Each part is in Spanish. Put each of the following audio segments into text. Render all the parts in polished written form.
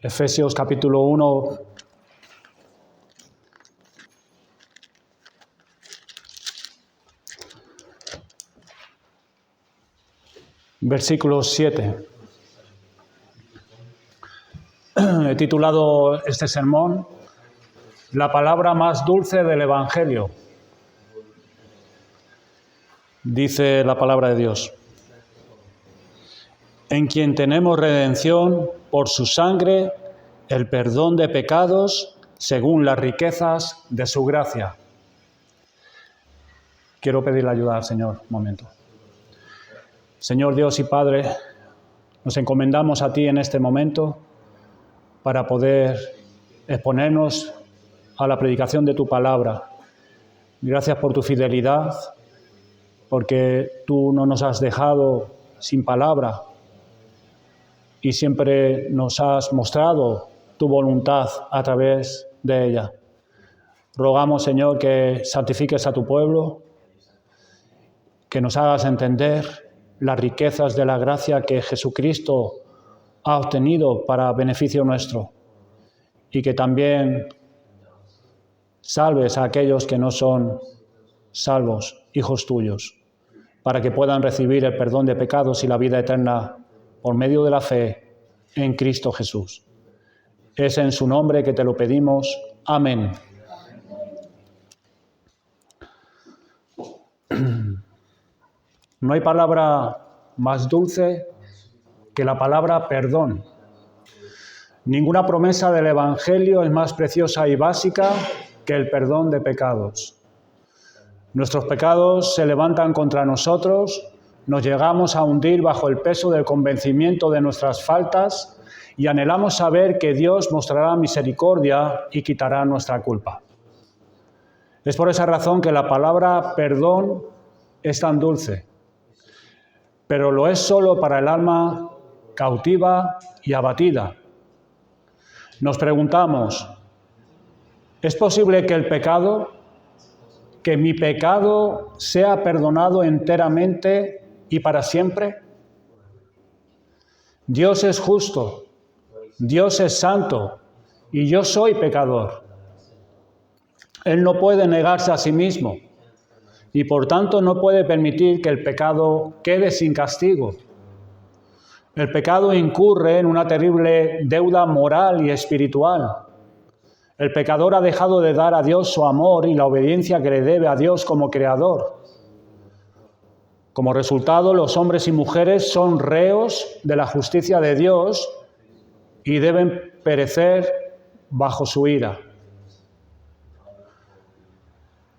Efesios capítulo 1, versículo 7. He titulado este sermón La palabra más dulce del Evangelio. Dice la palabra de Dios: en quien tenemos redención por su sangre, el perdón de pecados, según las riquezas de su gracia. Quiero pedirle ayuda al Señor, un momento. Señor Dios y Padre, nos encomendamos a ti en este momento para poder exponernos a la predicación de tu palabra. Gracias por tu fidelidad, porque tú no nos has dejado sin palabra y siempre nos has mostrado tu voluntad a través de ella. Rogamos, Señor, que santifiques a tu pueblo, que nos hagas entender las riquezas de la gracia que Jesucristo ha obtenido para beneficio nuestro, y que también salves a aquellos que no son salvos, hijos tuyos, para que puedan recibir el perdón de pecados y la vida eterna por medio de la fe en Cristo Jesús. Es en su nombre que te lo pedimos. Amén. No hay palabra más dulce que la palabra perdón. Ninguna promesa del Evangelio es más preciosa y básica que el perdón de pecados. Nuestros pecados se levantan contra nosotros, nos llegamos a hundir bajo el peso del convencimiento de nuestras faltas y anhelamos saber que Dios mostrará misericordia y quitará nuestra culpa. Es por esa razón que la palabra perdón es tan dulce, pero lo es solo para el alma cautiva y abatida. Nos preguntamos, ¿es posible que mi pecado sea perdonado enteramente y para siempre? Dios es justo, Dios es santo y yo soy pecador. Él no puede negarse a sí mismo y por tanto no puede permitir que el pecado quede sin castigo. El pecado incurre en una terrible deuda moral y espiritual. El pecador ha dejado de dar a Dios su amor y la obediencia que le debe a Dios como creador. Como resultado, los hombres y mujeres son reos de la justicia de Dios y deben perecer bajo su ira.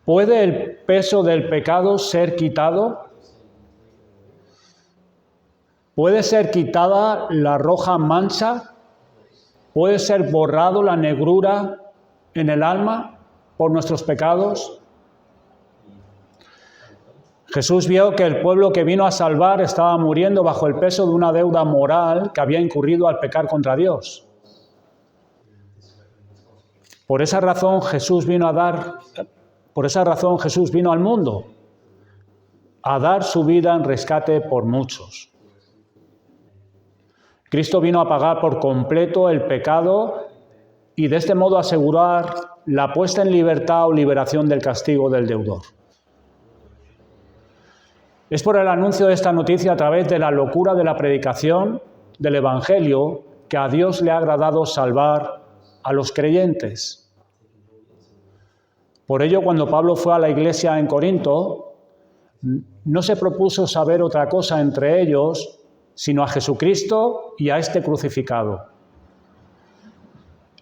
¿Puede el peso del pecado ser quitado? ¿Puede ser quitada la roja mancha? ¿Puede ser borrado la negrura en el alma por nuestros pecados? Jesús vio que el pueblo que vino a salvar estaba muriendo bajo el peso de una deuda moral que había incurrido al pecar contra Dios. Por esa razón Jesús vino al mundo, a dar su vida en rescate por muchos. Cristo vino a pagar por completo el pecado y de este modo asegurar la puesta en libertad o liberación del castigo del deudor. Es por el anuncio de esta noticia a través de la locura de la predicación del Evangelio que a Dios le ha agradado salvar a los creyentes. Por ello, cuando Pablo fue a la iglesia en Corinto, no se propuso saber otra cosa entre ellos, sino a Jesucristo y a este crucificado.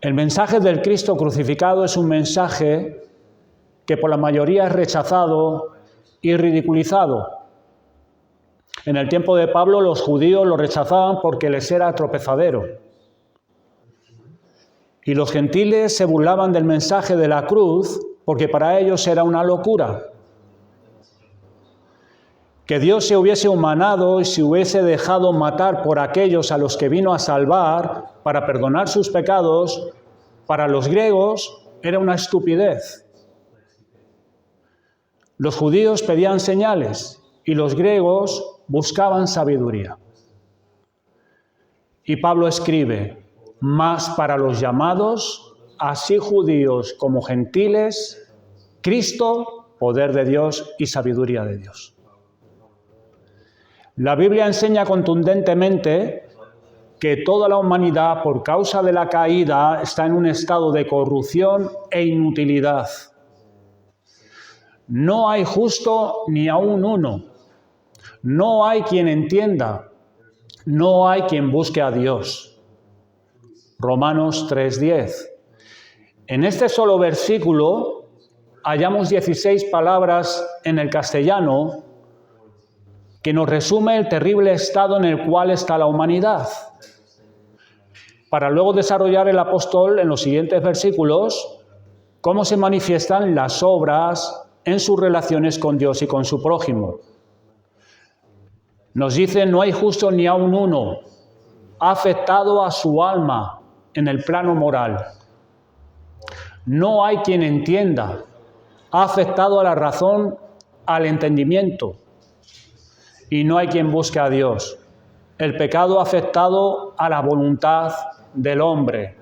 El mensaje del Cristo crucificado es un mensaje que por la mayoría es rechazado y ridiculizado. En el tiempo de Pablo, los judíos lo rechazaban porque les era tropezadero. Y los gentiles se burlaban del mensaje de la cruz porque para ellos era una locura. Que Dios se hubiese humanado y se hubiese dejado matar por aquellos a los que vino a salvar para perdonar sus pecados, para los griegos era una estupidez. Los judíos pedían señales y los griegos buscaban sabiduría. Y Pablo escribe: mas para los llamados, así judíos como gentiles, Cristo, poder de Dios y sabiduría de Dios. La Biblia enseña contundentemente que toda la humanidad, por causa de la caída, está en un estado de corrupción e inutilidad. No hay justo ni aun uno. No hay quien entienda. No hay quien busque a Dios. Romanos 3:10. En este solo versículo hallamos 16 palabras en el castellano que nos resume el terrible estado en el cual está la humanidad, para luego desarrollar el apóstol en los siguientes versículos cómo se manifiestan las obras en sus relaciones con Dios y con su prójimo. Nos dice, no hay justo ni aun uno, ha afectado a su alma en el plano moral. No hay quien entienda, ha afectado a la razón, al entendimiento, y no hay quien busque a Dios. El pecado ha afectado a la voluntad del hombre.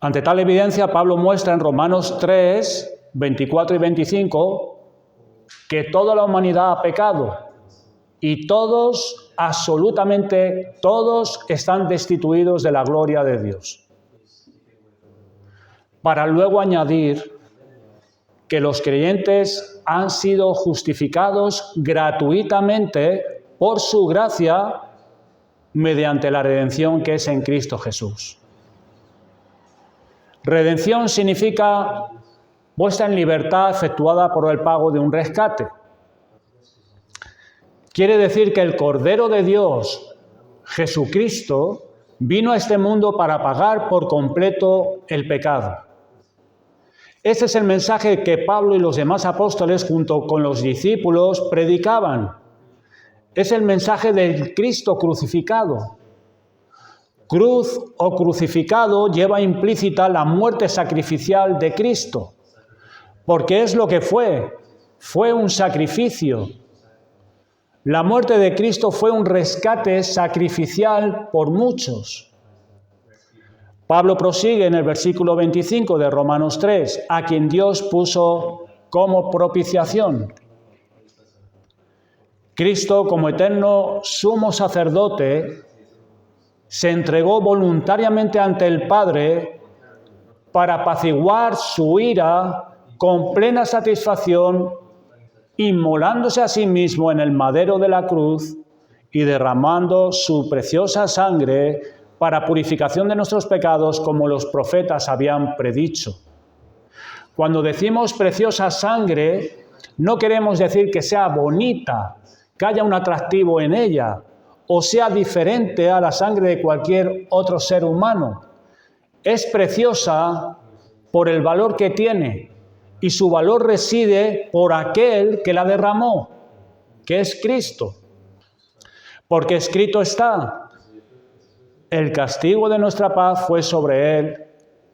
Ante tal evidencia, Pablo muestra en Romanos 3, 24 y 25, que toda la humanidad ha pecado y todos, absolutamente todos, están destituidos de la gloria de Dios. Para luego añadir que los creyentes han sido justificados gratuitamente por su gracia mediante la redención que es en Cristo Jesús. Redención significa puesta en libertad efectuada por el pago de un rescate. Quiere decir que el Cordero de Dios, Jesucristo, vino a este mundo para pagar por completo el pecado. Ese es el mensaje que Pablo y los demás apóstoles, junto con los discípulos, predicaban. Es el mensaje del Cristo crucificado. Cruz o crucificado lleva implícita la muerte sacrificial de Cristo, porque es lo que fue un sacrificio. La muerte de Cristo fue un rescate sacrificial por muchos. Pablo prosigue en el versículo 25 de Romanos 3, a quien Dios puso como propiciación. Cristo, como eterno sumo sacerdote, se entregó voluntariamente ante el Padre para apaciguar su ira con plena satisfacción, inmolándose a sí mismo en el madero de la cruz y derramando su preciosa sangre para purificación de nuestros pecados, como los profetas habían predicho. Cuando decimos preciosa sangre, no queremos decir que sea bonita, que haya un atractivo en ella, o sea diferente a la sangre de cualquier otro ser humano. Es preciosa por el valor que tiene, y su valor reside por aquel que la derramó, que es Cristo. Porque escrito está, el castigo de nuestra paz fue sobre él,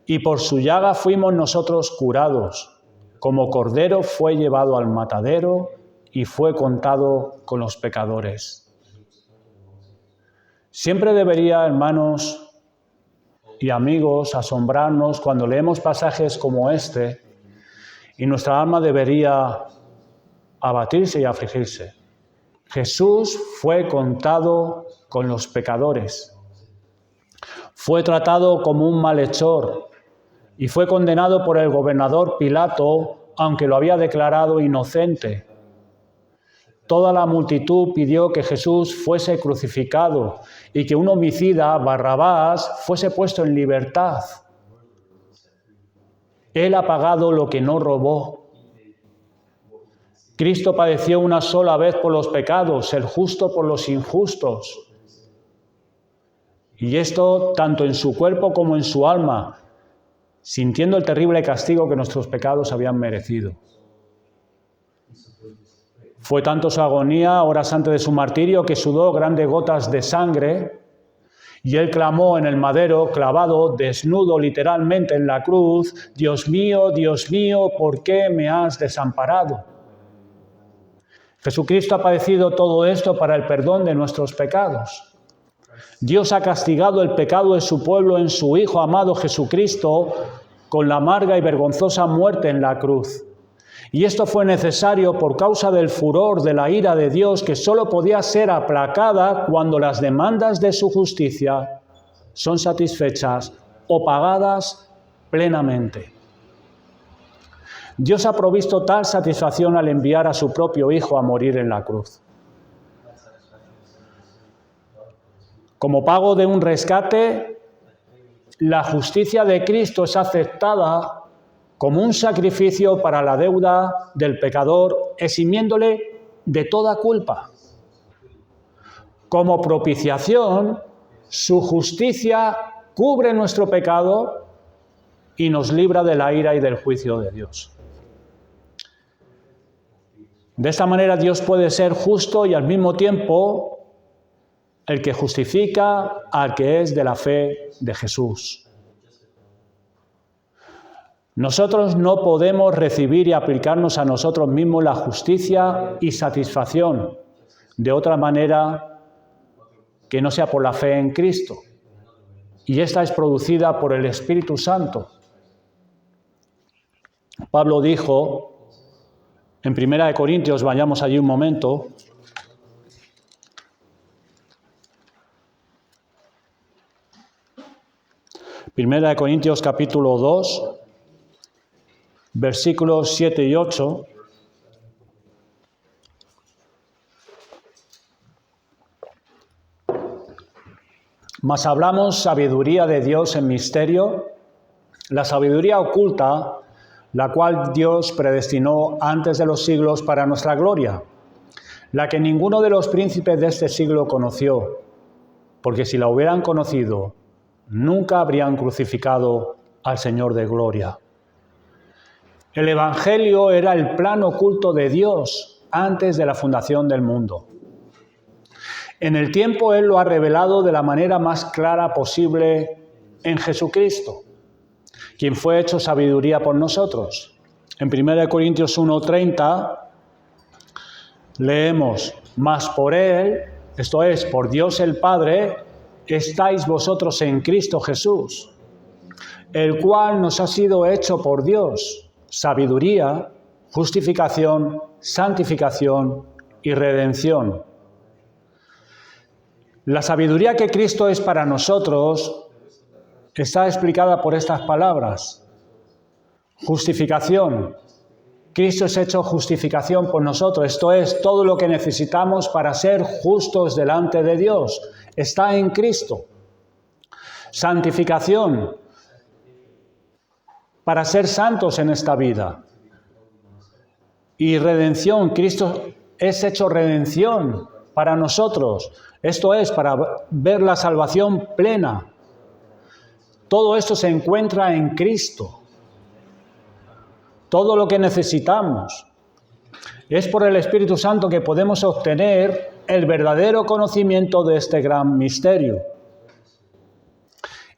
y por su llaga fuimos nosotros curados. Como cordero fue llevado al matadero y fue contado con los pecadores. Siempre debería, hermanos y amigos, asombrarnos cuando leemos pasajes como este, y nuestra alma debería abatirse y afligirse. Jesús fue contado con los pecadores. Fue tratado como un malhechor y fue condenado por el gobernador Pilato, aunque lo había declarado inocente. Toda la multitud pidió que Jesús fuese crucificado y que un homicida, Barrabás, fuese puesto en libertad. Él ha pagado lo que no robó. Cristo padeció una sola vez por los pecados, el justo por los injustos. Y esto tanto en su cuerpo como en su alma, sintiendo el terrible castigo que nuestros pecados habían merecido. Fue tanto su agonía, horas antes de su martirio, que sudó grandes gotas de sangre, y él clamó en el madero, clavado, desnudo literalmente en la cruz, Dios mío, ¿por qué me has desamparado? Jesucristo ha padecido todo esto para el perdón de nuestros pecados. Dios ha castigado el pecado de su pueblo en su Hijo amado Jesucristo con la amarga y vergonzosa muerte en la cruz. Y esto fue necesario por causa del furor de la ira de Dios, que solo podía ser aplacada cuando las demandas de su justicia son satisfechas o pagadas plenamente. Dios ha provisto tal satisfacción al enviar a su propio Hijo a morir en la cruz. Como pago de un rescate, la justicia de Cristo es aceptada como un sacrificio para la deuda del pecador, eximiéndole de toda culpa. Como propiciación, su justicia cubre nuestro pecado y nos libra de la ira y del juicio de Dios. De esta manera Dios puede ser justo y al mismo tiempo el que justifica al que es de la fe de Jesús. Nosotros no podemos recibir y aplicarnos a nosotros mismos la justicia y satisfacción de otra manera que no sea por la fe en Cristo. Y esta es producida por el Espíritu Santo. Pablo dijo en 1 Corintios, vayamos allí un momento, Primera de Corintios capítulo 2, versículos 7 y 8. Mas hablamos sabiduría de Dios en misterio, la sabiduría oculta, la cual Dios predestinó antes de los siglos para nuestra gloria, la que ninguno de los príncipes de este siglo conoció, porque si la hubieran conocido, nunca habrían crucificado al Señor de gloria. El Evangelio era el plan oculto de Dios antes de la fundación del mundo. En el tiempo Él lo ha revelado de la manera más clara posible en Jesucristo, quien fue hecho sabiduría por nosotros. En 1 Corintios 1:30 leemos, mas por Él, esto es, por Dios el Padre, estáis vosotros en Cristo Jesús, el cual nos ha sido hecho por Dios, sabiduría, justificación, santificación y redención. La sabiduría que Cristo es para nosotros está explicada por estas palabras. Justificación. Cristo es hecho justificación por nosotros. Esto es, todo lo que necesitamos para ser justos delante de Dios está en Cristo. Santificación. Para ser santos en esta vida. Y redención. Cristo es hecho redención para nosotros. Esto es, para ver la salvación plena. Todo esto se encuentra en Cristo. Todo lo que necesitamos. Es por el Espíritu Santo que podemos obtener el verdadero conocimiento de este gran misterio.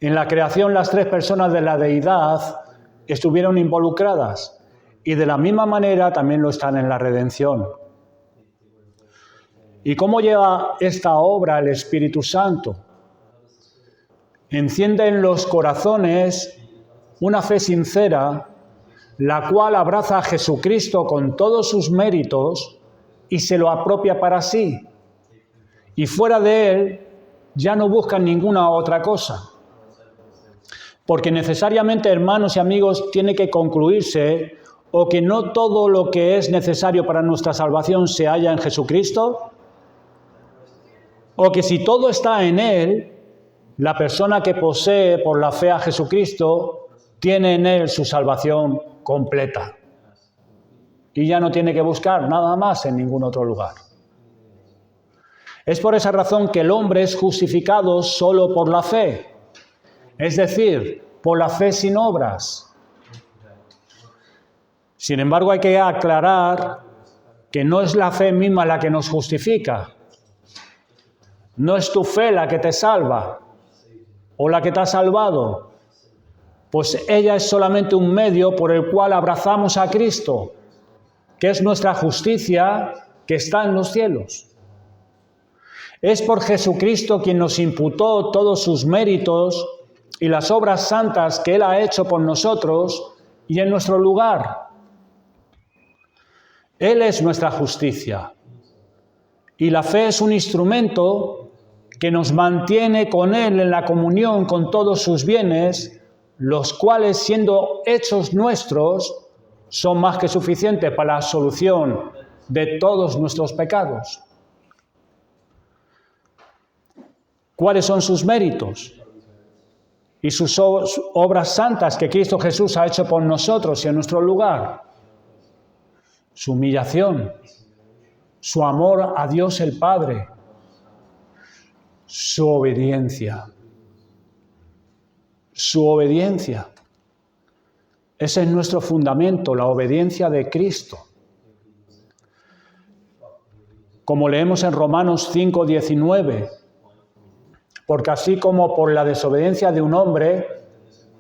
En la creación, las tres personas de la deidad estuvieron involucradas y de la misma manera también lo están en la redención. ¿Y cómo lleva esta obra el Espíritu Santo? Enciende en los corazones una fe sincera, la cual abraza a Jesucristo con todos sus méritos y se lo apropia para sí. Y fuera de Él ya no buscan ninguna otra cosa. Porque necesariamente, hermanos y amigos, tiene que concluirse o que no todo lo que es necesario para nuestra salvación se halla en Jesucristo, o que si todo está en Él, la persona que posee por la fe a Jesucristo tiene en Él su salvación completa. Y ya no tiene que buscar nada más en ningún otro lugar. Es por esa razón que el hombre es justificado solo por la fe. Es decir, por la fe sin obras. Sin embargo, hay que aclarar que no es la fe misma la que nos justifica. No es tu fe la que te salva o la que te ha salvado. Pues ella es solamente un medio por el cual abrazamos a Cristo, que es nuestra justicia que está en los cielos. Es por Jesucristo quien nos imputó todos sus méritos y las obras santas que Él ha hecho por nosotros y en nuestro lugar. Él es nuestra justicia. Y la fe es un instrumento que nos mantiene con Él en la comunión con todos sus bienes, los cuales, siendo hechos nuestros, son más que suficientes para la solución de todos nuestros pecados. ¿Cuáles son sus méritos? Y sus obras santas que Cristo Jesús ha hecho por nosotros y en nuestro lugar. Su humillación, su amor a Dios el Padre, su obediencia. Su obediencia. Ese es nuestro fundamento, la obediencia de Cristo. Como leemos en Romanos 5:19, porque así como por la desobediencia de un hombre,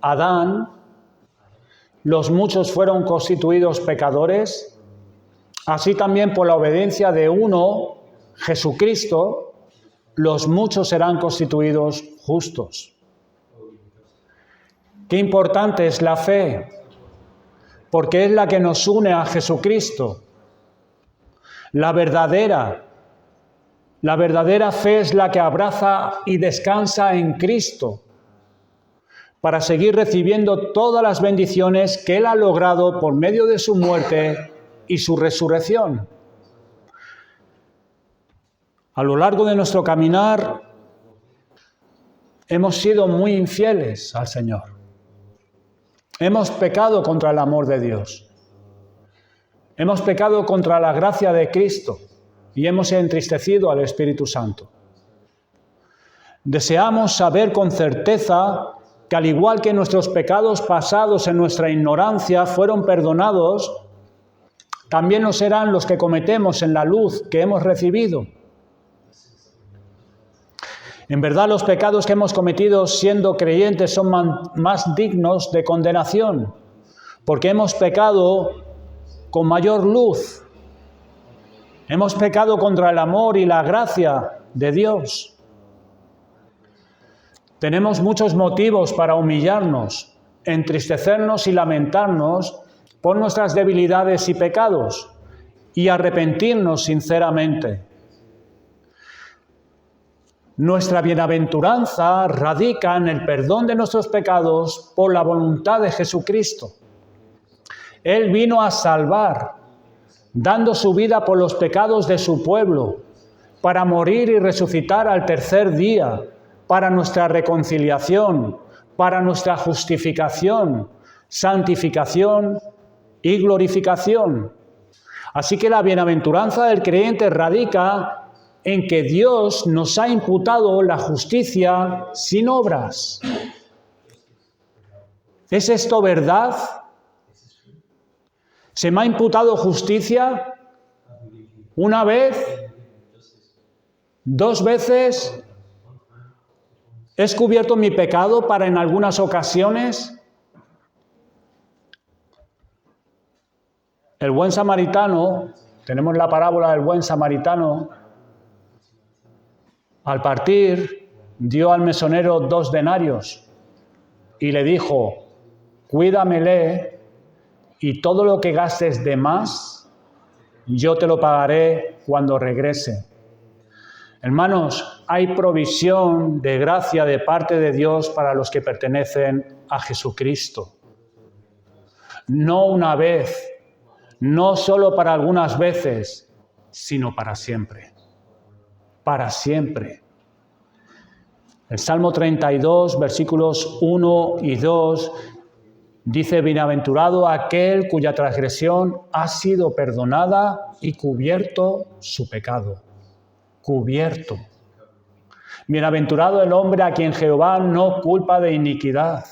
Adán, los muchos fueron constituidos pecadores, así también por la obediencia de uno, Jesucristo, los muchos serán constituidos justos. Qué importante es la fe, porque es la que nos une a Jesucristo. La verdadera fe es la que abraza y descansa en Cristo para seguir recibiendo todas las bendiciones que Él ha logrado por medio de su muerte y su resurrección. A lo largo de nuestro caminar hemos sido muy infieles al Señor. Hemos pecado contra el amor de Dios. Hemos pecado contra la gracia de Cristo y hemos entristecido al Espíritu Santo. Deseamos saber con certeza que al igual que nuestros pecados pasados en nuestra ignorancia fueron perdonados, también lo serán los que cometemos en la luz que hemos recibido. En verdad, los pecados que hemos cometido siendo creyentes son más dignos de condenación, porque hemos pecado con mayor luz. Hemos pecado contra el amor y la gracia de Dios. Tenemos muchos motivos para humillarnos, entristecernos y lamentarnos por nuestras debilidades y pecados y arrepentirnos sinceramente. Nuestra bienaventuranza radica en el perdón de nuestros pecados por la voluntad de Jesucristo. Él vino a salvar, dando su vida por los pecados de su pueblo, para morir y resucitar al tercer día, para nuestra reconciliación, para nuestra justificación, santificación y glorificación. Así que la bienaventuranza del creyente radica en que Dios nos ha imputado la justicia sin obras. ¿Es esto verdad? ¿Se me ha imputado justicia una vez? ¿2 veces? ¿He cubierto mi pecado para en algunas ocasiones? El buen samaritano, tenemos la parábola del buen samaritano. Al partir, dio al mesonero 2 denarios y le dijo: cuídamele y todo lo que gastes de más, yo te lo pagaré cuando regrese. Hermanos, hay provisión de gracia de parte de Dios para los que pertenecen a Jesucristo. No una vez, no solo para algunas veces, sino para siempre. Para siempre. El Salmo 32, versículos 1 y 2, dice: bienaventurado aquel cuya transgresión ha sido perdonada y cubierto su pecado. Cubierto. Bienaventurado el hombre a quien Jehová no culpa de iniquidad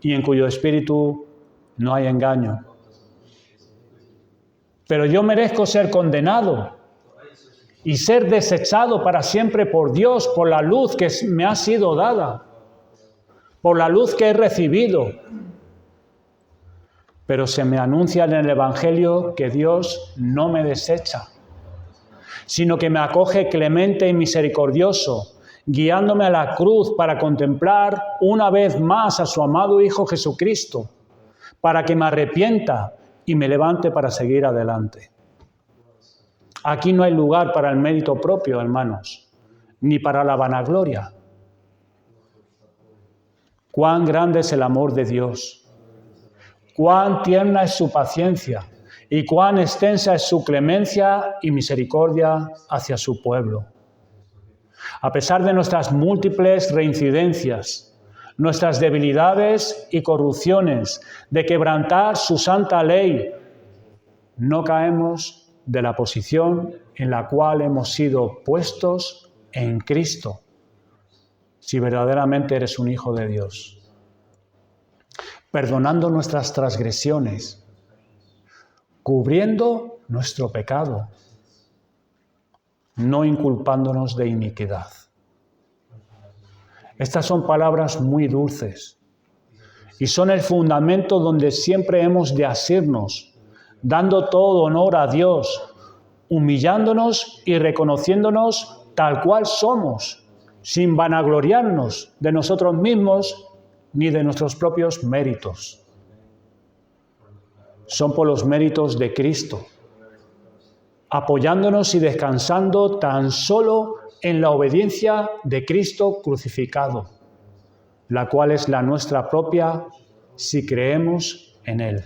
y en cuyo espíritu no hay engaño. Pero yo merezco ser condenado y ser desechado para siempre por Dios, por la luz que me ha sido dada, por la luz que he recibido. Pero se me anuncia en el Evangelio que Dios no me desecha, sino que me acoge clemente y misericordioso, guiándome a la cruz para contemplar una vez más a su amado Hijo Jesucristo, para que me arrepienta y me levante para seguir adelante. Aquí no hay lugar para el mérito propio, hermanos, ni para la vanagloria. Cuán grande es el amor de Dios, cuán tierna es su paciencia y cuán extensa es su clemencia y misericordia hacia su pueblo. A pesar de nuestras múltiples reincidencias, nuestras debilidades y corrupciones, de quebrantar su santa ley, no caemos de la posición en la cual hemos sido puestos en Cristo, si verdaderamente eres un hijo de Dios, perdonando nuestras transgresiones, cubriendo nuestro pecado, no inculpándonos de iniquidad. Estas son palabras muy dulces y son el fundamento donde siempre hemos de asirnos, dando todo honor a Dios, humillándonos y reconociéndonos tal cual somos, sin vanagloriarnos de nosotros mismos ni de nuestros propios méritos. Son por los méritos de Cristo, apoyándonos y descansando tan solo en la obediencia de Cristo crucificado, la cual es la nuestra propia si creemos en Él.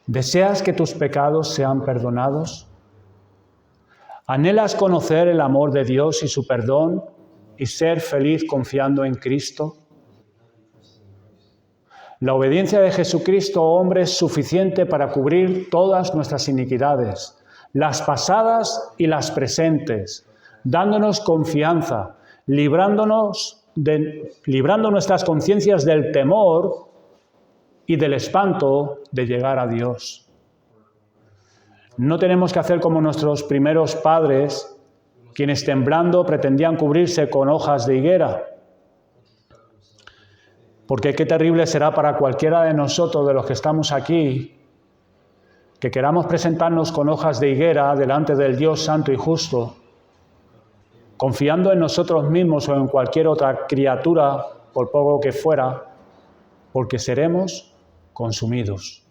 ¿Deseas que tus pecados sean perdonados? ¿Anhelas conocer el amor de Dios y su perdón y ser feliz confiando en Cristo? La obediencia de Jesucristo, hombre, es suficiente para cubrir todas nuestras iniquidades, las pasadas y las presentes, dándonos confianza, librando nuestras conciencias del temor y del espanto de llegar a Dios. No tenemos que hacer como nuestros primeros padres, quienes temblando pretendían cubrirse con hojas de higuera. Porque qué terrible será para cualquiera de nosotros, de los que estamos aquí, que queramos presentarnos con hojas de higuera delante del Dios santo y justo, confiando en nosotros mismos o en cualquier otra criatura, por poco que fuera, porque seremos consumidos.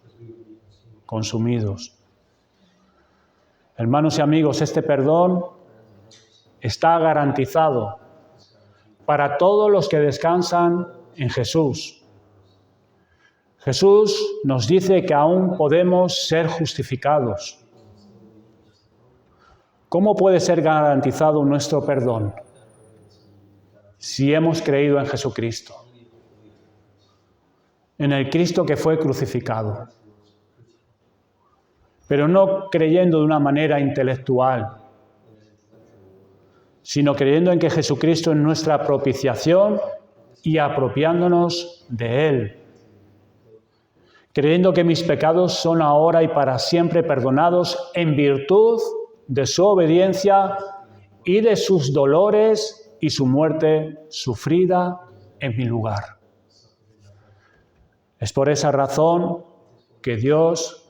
Hermanos y amigos, este perdón está garantizado para todos los que descansan en Jesús. Jesús nos dice que aún podemos ser justificados. ¿Cómo puede ser garantizado nuestro perdón? Si hemos creído en Jesucristo, en el Cristo que fue crucificado, pero no creyendo de una manera intelectual, sino creyendo en que Jesucristo es nuestra propiciación y apropiándonos de Él, creyendo que mis pecados son ahora y para siempre perdonados en virtud de su obediencia y de sus dolores y su muerte sufrida en mi lugar. Es por esa razón que Dios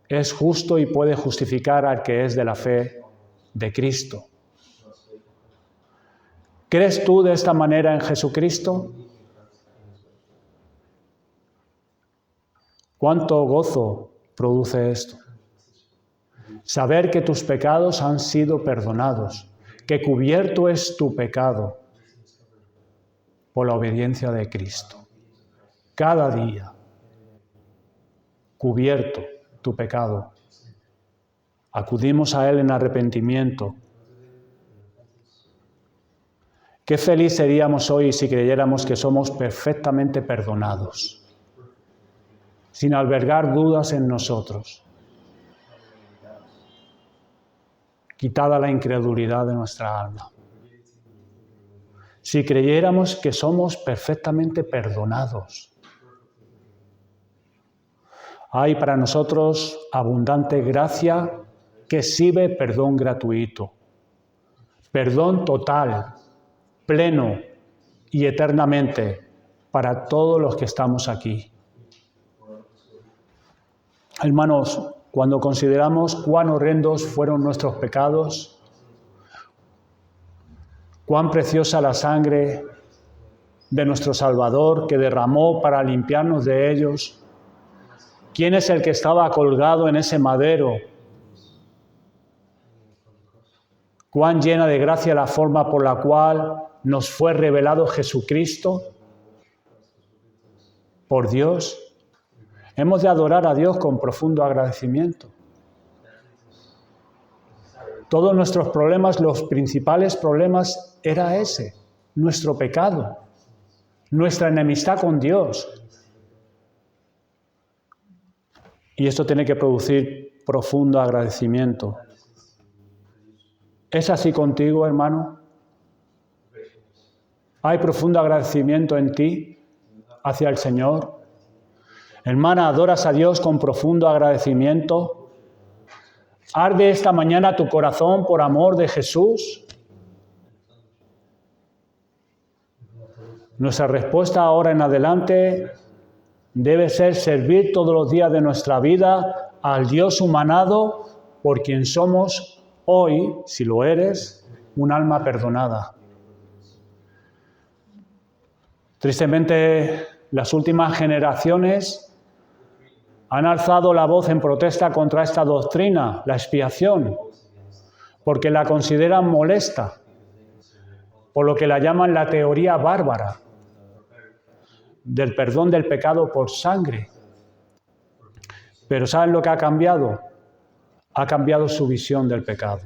es justo y puede justificar al que es de la fe de Cristo. ¿Crees tú de esta manera en Jesucristo? ¿Cuánto gozo produce esto? Saber que tus pecados han sido perdonados, que cubierto es tu pecado por la obediencia de Cristo. Cada día, cubierto tu pecado. Acudimos a Él en arrepentimiento. Qué feliz seríamos hoy si creyéramos que somos perfectamente perdonados, sin albergar dudas en nosotros, quitada la incredulidad de nuestra alma. Si creyéramos que somos perfectamente perdonados, hay para nosotros abundante gracia que exhibe perdón gratuito, perdón total, pleno y eternamente para todos los que estamos aquí. Hermanos, cuando consideramos cuán horrendos fueron nuestros pecados, cuán preciosa la sangre de nuestro Salvador que derramó para limpiarnos de ellos. ¿Quién es el que estaba colgado en ese madero? Cuán llena de gracia la forma por la cual nos fue revelado Jesucristo por Dios. Hemos de adorar a Dios con profundo agradecimiento. Todos nuestros problemas, los principales problemas, era ese, nuestro pecado, nuestra enemistad con Dios. Y esto tiene que producir profundo agradecimiento. ¿Es así contigo, hermano? ¿Hay profundo agradecimiento en ti hacia el Señor? Hermana, ¿adoras a Dios con profundo agradecimiento? ¿Arde esta mañana tu corazón por amor de Jesús? Nuestra respuesta ahora en adelante debe ser servir todos los días de nuestra vida al Dios humanado por quien somos hoy, si lo eres, un alma perdonada. Tristemente, las últimas generaciones han alzado la voz en protesta contra esta doctrina, la expiación, porque la consideran molesta, por lo que la llaman la teoría bárbara del perdón del pecado por sangre. Pero ¿saben lo que ha cambiado? Ha cambiado su visión del pecado.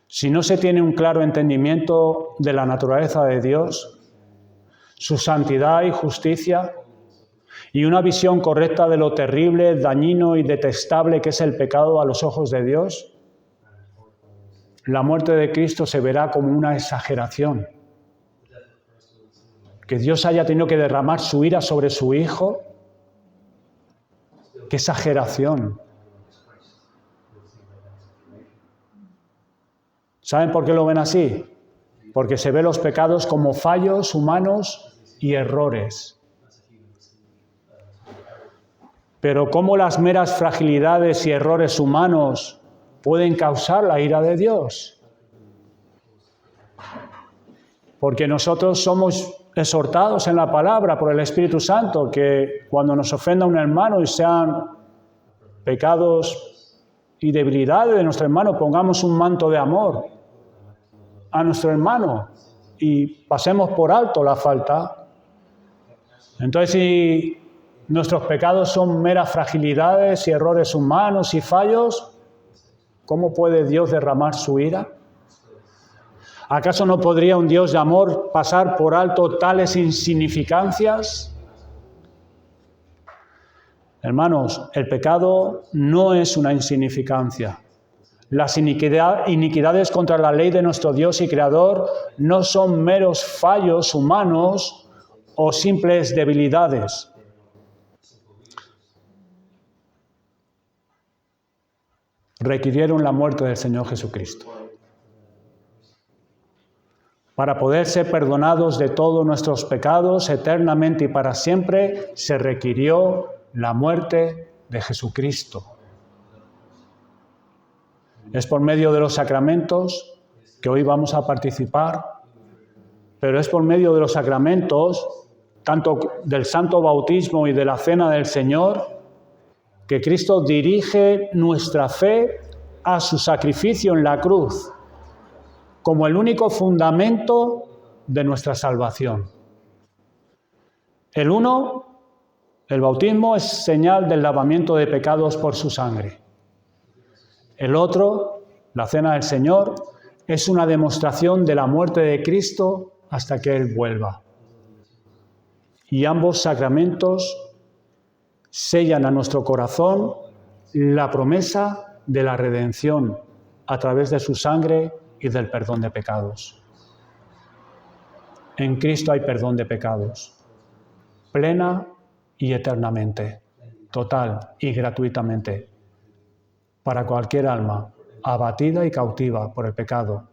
Si no se tiene un claro entendimiento de la naturaleza de Dios, su santidad y justicia, y una visión correcta de lo terrible, dañino y detestable que es el pecado a los ojos de Dios, la muerte de Cristo se verá como una exageración. Que Dios haya tenido que derramar su ira sobre su Hijo, ¡qué exageración! ¿Saben por qué lo ven así? Porque se ven los pecados como fallos humanos y errores. Pero ¿cómo las meras fragilidades y errores humanos pueden causar la ira de Dios? Porque nosotros somos exhortados en la palabra por el Espíritu Santo que cuando nos ofenda un hermano y sean pecados y debilidades de nuestro hermano, pongamos un manto de amor a nuestro hermano y pasemos por alto la falta. Entonces, si nuestros pecados son meras fragilidades y errores humanos y fallos, ¿cómo puede Dios derramar su ira? ¿Acaso no podría un Dios de amor pasar por alto tales insignificancias? Hermanos, el pecado no es una insignificancia. Las iniquidades contra la ley de nuestro Dios y Creador no son meros fallos humanos o simples debilidades. Requirieron la muerte del Señor Jesucristo. Para poder ser perdonados de todos nuestros pecados eternamente y para siempre, se requirió la muerte de Jesucristo. Es por medio de los sacramentos que hoy vamos a participar, pero es por medio de los sacramentos, tanto del santo bautismo y de la cena del Señor, que Cristo dirige nuestra fe a su sacrificio en la cruz, como el único fundamento de nuestra salvación. El uno, el bautismo, es señal del lavamiento de pecados por su sangre. El otro, la cena del Señor, es una demostración de la muerte de Cristo hasta que Él vuelva. Y ambos sacramentos sellan a nuestro corazón la promesa de la redención a través de su sangre y del perdón de pecados. En Cristo hay perdón de pecados, plena y eternamente, total y gratuitamente, para cualquier alma abatida y cautiva por el pecado.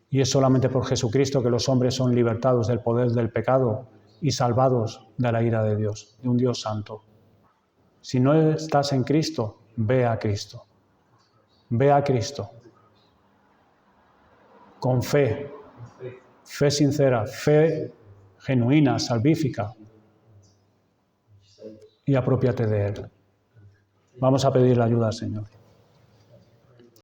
Y es solamente por Jesucristo que los hombres son libertados del poder del pecado y salvados de la ira de Dios, de un Dios santo. Si no estás en Cristo, ve a Cristo. Ve a Cristo. Con fe. Fe sincera, fe genuina, salvífica. Y apropiate de Él. Vamos a pedir la ayuda al Señor.